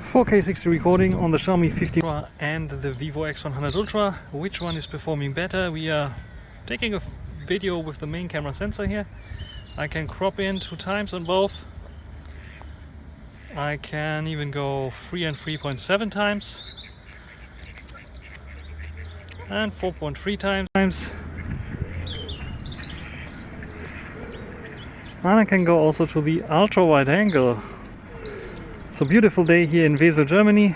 4K 60 recording on the Xiaomi 15 Ultra and the Vivo X100 Ultra. Which one is performing better? We are taking a video with the main camera sensor here. I can crop in 2 times on both. I can even go 3 and 3.7 times and 4.3 times. And I can go also to the ultra wide angle. So beautiful day here in Wesel, Germany,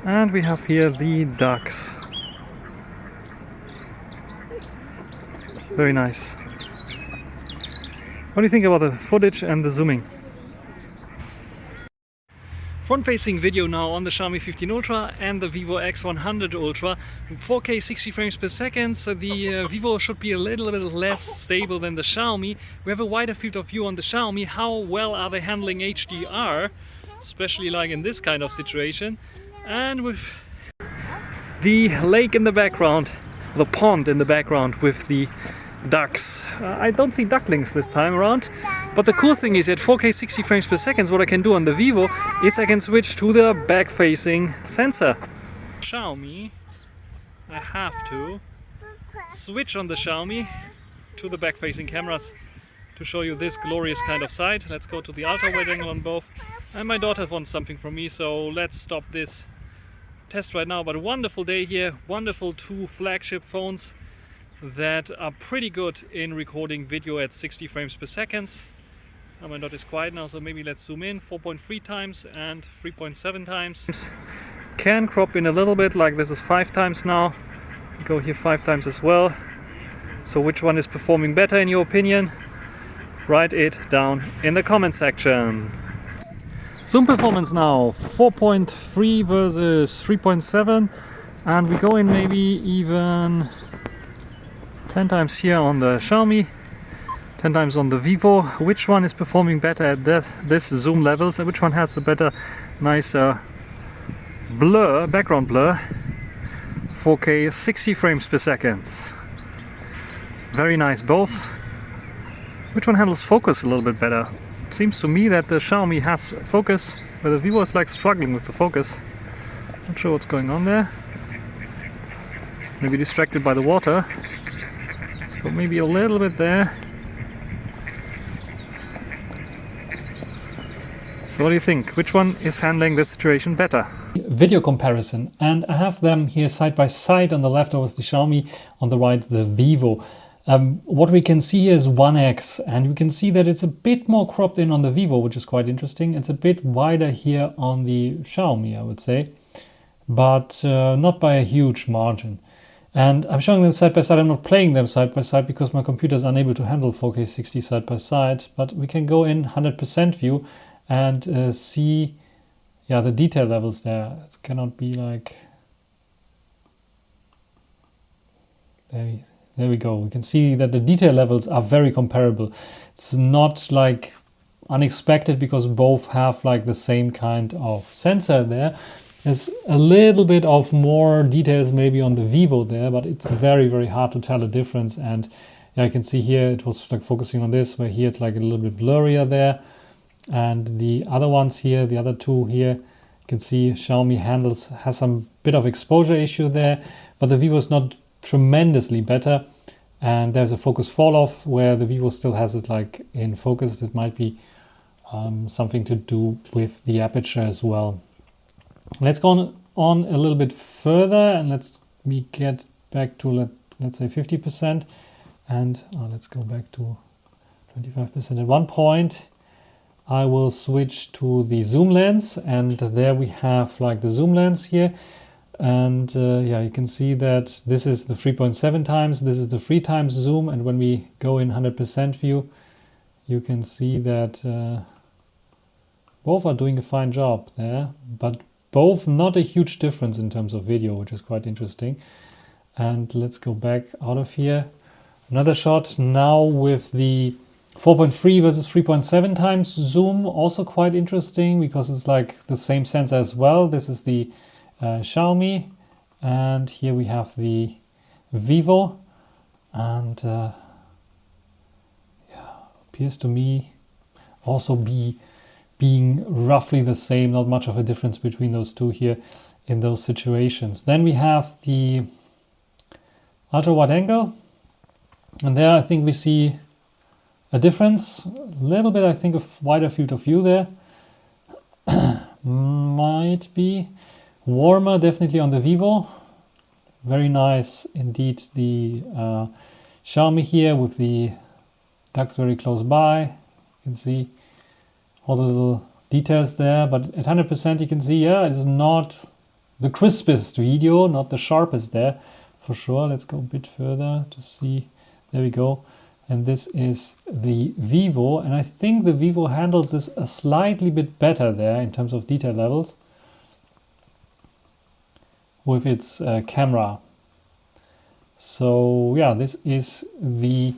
and we have here the ducks. Very nice. What do you think about the footage and the zooming? Front-facing video now on the Xiaomi 15 Ultra and the Vivo X100 Ultra. 4K 60 frames per second, so the Vivo should be a little bit less stable than the Xiaomi. We have a wider field of view on the Xiaomi. How well are they handling HDR, especially like in this kind of situation? And with the lake in the background, the pond in the background with the ducks. I don't see ducklings this time around, but the cool thing is at 4K 60 frames per second, what I can do on the Vivo is I can switch to the back-facing sensor. Xiaomi, I have to switch on the Xiaomi to the back-facing cameras to show you this glorious kind of sight. Let's go to the ultra-wide angle on both. And my daughter wants something from me, so let's stop this test right now. But a wonderful day here, wonderful 2 flagship phones that are pretty good in recording video at 60 frames per second. My daughter is quiet now, so maybe let's zoom in. 4.3 times and 3.7 times. Can crop in a little bit, like this is 5 times now. Go here 5 times as well. So which one is performing better in your opinion? Write it down in the comment section. Zoom performance now, 4.3 versus 3.7, and we go in maybe even 10 times here on the Xiaomi, 10 times on the Vivo. Which one is performing better at this zoom levels, and which one has the better, nicer blur, background blur? 4K 60 frames per second. Very nice both. Which one handles focus a little bit better? It seems to me that the Xiaomi has focus, but the Vivo is like struggling with the focus. Not sure what's going on there. Maybe distracted by the water. So maybe a little bit there. So what do you think? Which one is handling this situation better? Video comparison, and I have them here side by side. On the left was the Xiaomi, on the right the Vivo. What we can see here is 1x, and we can see that it's a bit more cropped in on the Vivo, which is quite interesting. It's a bit wider here on the Xiaomi, I would say, but not by a huge margin. And I'm showing them side by side. I'm not playing them side by side because my computer is unable to handle 4K 60 side by side, but we can go in 100% view and see the detail levels there. It cannot be like... There we go. We can see that the detail levels are very comparable. It's not like unexpected because both have like the same kind of sensor there. There's a little bit of more details maybe on the Vivo there, but it's very, very hard to tell a difference. And I can see here it was like focusing on this, where here it's like a little bit blurrier there. And the other ones here, the other 2 here, you can see Xiaomi has some bit of exposure issue there, but the Vivo is not tremendously better. And there's a focus fall off where the Vivo still has it like in focus. It might be something to do with the aperture as well. Let's go on a little bit further, and let's get back to let's say 50%, and let's go back to 25%. At one point I will switch to the zoom lens, and there we have like the zoom lens here, and you can see that this is the 3.7 times, this is the 3 times zoom, and when we go in 100% view, you can see that both are doing a fine job there, but both not a huge difference in terms of video, which is quite interesting. And let's go back out of here. Another shot now with the 4.3 versus 3.7 times zoom, also quite interesting because it's like the same sensor as well. This is the Xiaomi, and here we have the Vivo, and appears to me also be being roughly the same, not much of a difference between those two here in those situations. Then we have the ultra wide angle, and there I think we see a difference, a little bit I think of wider field of view there. Might be warmer definitely on the Vivo. Very nice indeed the Xiaomi here with the ducks very close by. You can see all the little details there, but at 100% you can see, yeah, it is not the crispest video, not the sharpest there for sure. Let's go a bit further to see. There we go. And this is the Vivo, and I think the Vivo handles this a slightly bit better there in terms of detail levels with its camera. So yeah, this is the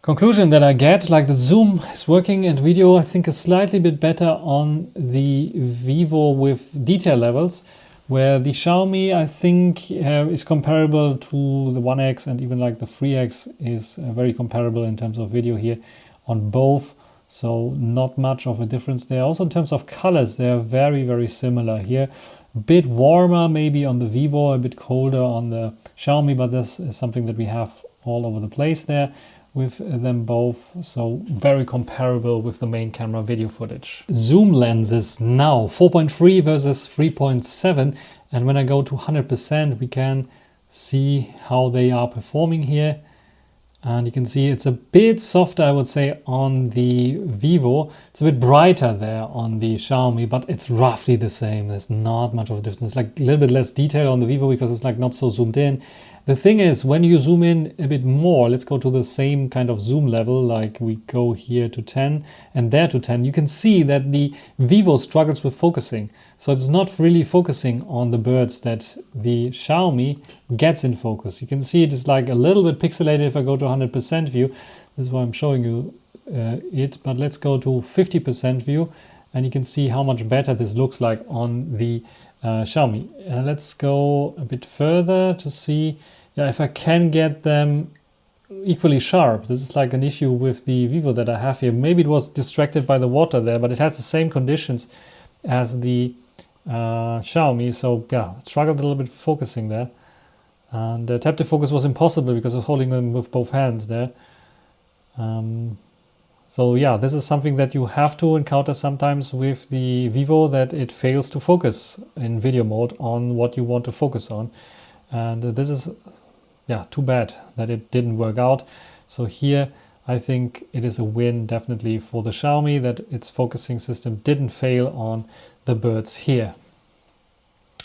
conclusion that I get. Like the zoom is working, and video I think is slightly bit better on the Vivo with detail levels, where the Xiaomi I think is comparable to the 1X, and even like the 3X is very comparable in terms of video here on both. So not much of a difference there. Also in terms of colors, they are very, very similar here. A bit warmer maybe on the Vivo, a bit colder on the Xiaomi, but this is something that we have all over the place there with them both. So very comparable with the main camera video footage. Zoom lenses now 4.3 versus 3.7, and when I go to 100% we can see how they are performing here. And you can see it's a bit softer, I would say, on the Vivo. It's a bit brighter there on the Xiaomi, but it's roughly the same. There's not much of a difference. Like a little bit less detail on the Vivo because it's like not so zoomed in. The thing is, when you zoom in a bit more, let's go to the same kind of zoom level, like we go here to 10 and there to 10, you can see that the Vivo struggles with focusing. So it's not really focusing on the birds that the Xiaomi gets in focus. You can see it is like a little bit pixelated if I go to 100% view. This is why I'm showing you it, but let's go to 50% view and you can see how much better this looks like on the Xiaomi. Let's go a bit further to see if I can get them equally sharp. This is like an issue with the Vivo that I have here. Maybe it was distracted by the water there, but it has the same conditions as the Xiaomi. So yeah, it struggled a little bit focusing there. And the tap to focus was impossible because I was holding them with both hands there. So yeah, this is something that you have to encounter sometimes with the Vivo, that it fails to focus in video mode on what you want to focus on. And this is, yeah, too bad that it didn't work out. So here, I think it is a win definitely for the Xiaomi that its focusing system didn't fail on the birds here.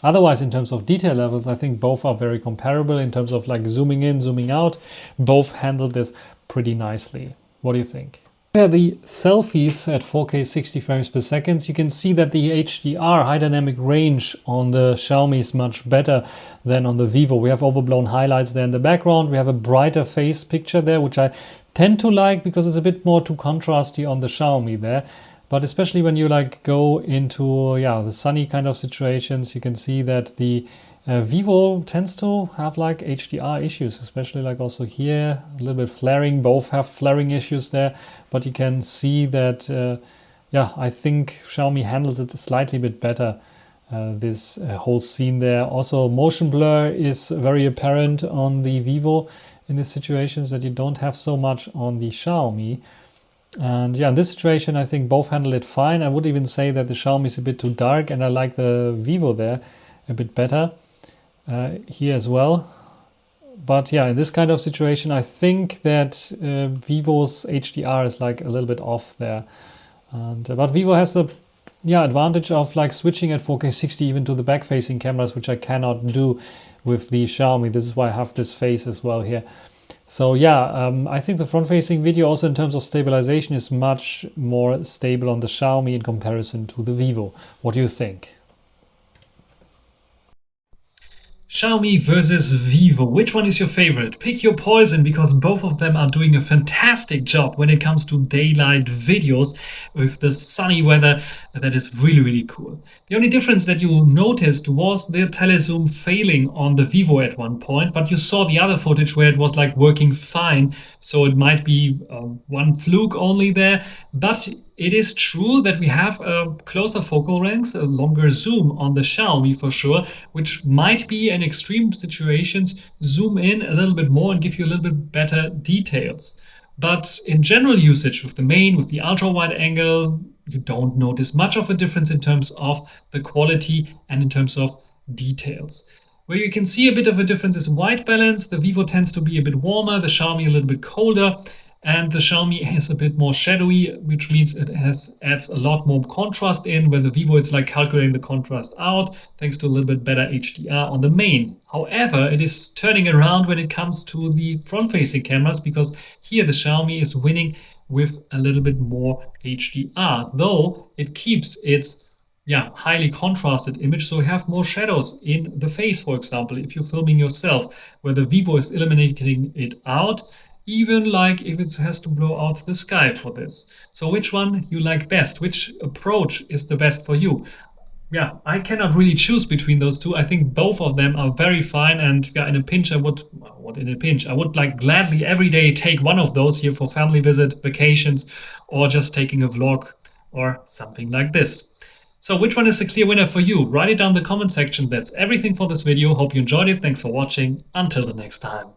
Otherwise, in terms of detail levels, I think both are very comparable in terms of like zooming in, zooming out. Both handled this pretty nicely. What do you think? Compare the selfies at 4K 60 frames per second. You can see that the HDR, high dynamic range, on the Xiaomi is much better than on the Vivo. We have overblown highlights there in the background. We have a brighter face picture there, which I tend to like because it's a bit more too contrasty on the Xiaomi there. But especially when you like go into the sunny kind of situations, you can see that the Vivo tends to have like HDR issues, especially like also here, a little bit flaring. Both have flaring issues there, but you can see that, I think Xiaomi handles it slightly bit better, this whole scene there. Also, motion blur is very apparent on the Vivo in these situations that you don't have so much on the Xiaomi. And yeah, in this situation, I think both handle it fine. I would even say that the Xiaomi is a bit too dark, and I like the Vivo there a bit better. Here as well. But yeah, in this kind of situation, I think that Vivo's HDR is like a little bit off there. And but Vivo has the advantage of like switching at 4K 60 even to the back-facing cameras, which I cannot do with the Xiaomi. This is why I have this face as well here. So yeah, I think the front-facing video also in terms of stabilization is much more stable on the Xiaomi in comparison to the Vivo. What do you think? Xiaomi versus Vivo, which one is your favorite? Pick your poison, because both of them are doing a fantastic job when it comes to daylight videos with the sunny weather. That is really, really cool. The only difference that you noticed was the telezoom failing on the Vivo at one point, but you saw the other footage where it was like working fine. So it might be one fluke only there, but it is true that we have closer focal lengths, a longer zoom on the Xiaomi for sure, which might be in extreme situations zoom in a little bit more and give you a little bit better details. But in general usage with the main, with the ultra wide angle, you don't notice much of a difference in terms of the quality and in terms of details. Where you can see a bit of a difference is white balance. The Vivo tends to be a bit warmer, the Xiaomi a little bit colder, and the Xiaomi is a bit more shadowy, which means it adds a lot more contrast in, where the Vivo it's like calculating the contrast out thanks to a little bit better HDR on the main. However, it is turning around when it comes to the front-facing cameras, because here the Xiaomi is winning with a little bit more HDR, though it keeps its highly contrasted image, so you have more shadows in the face, for example, if you're filming yourself, where the Vivo is eliminating it out, even like if it has to blow out the sky for this. So which one you like best? Which approach is the best for you? Yeah, I cannot really choose between those two. I think both of them are very fine, and in a pinch I would like gladly every day take one of those here for family visit, vacations, or just taking a vlog or something like this. So which one is the clear winner for you? Write it down in the comment section. That's everything for this video. Hope you enjoyed it. Thanks for watching. Until the next time.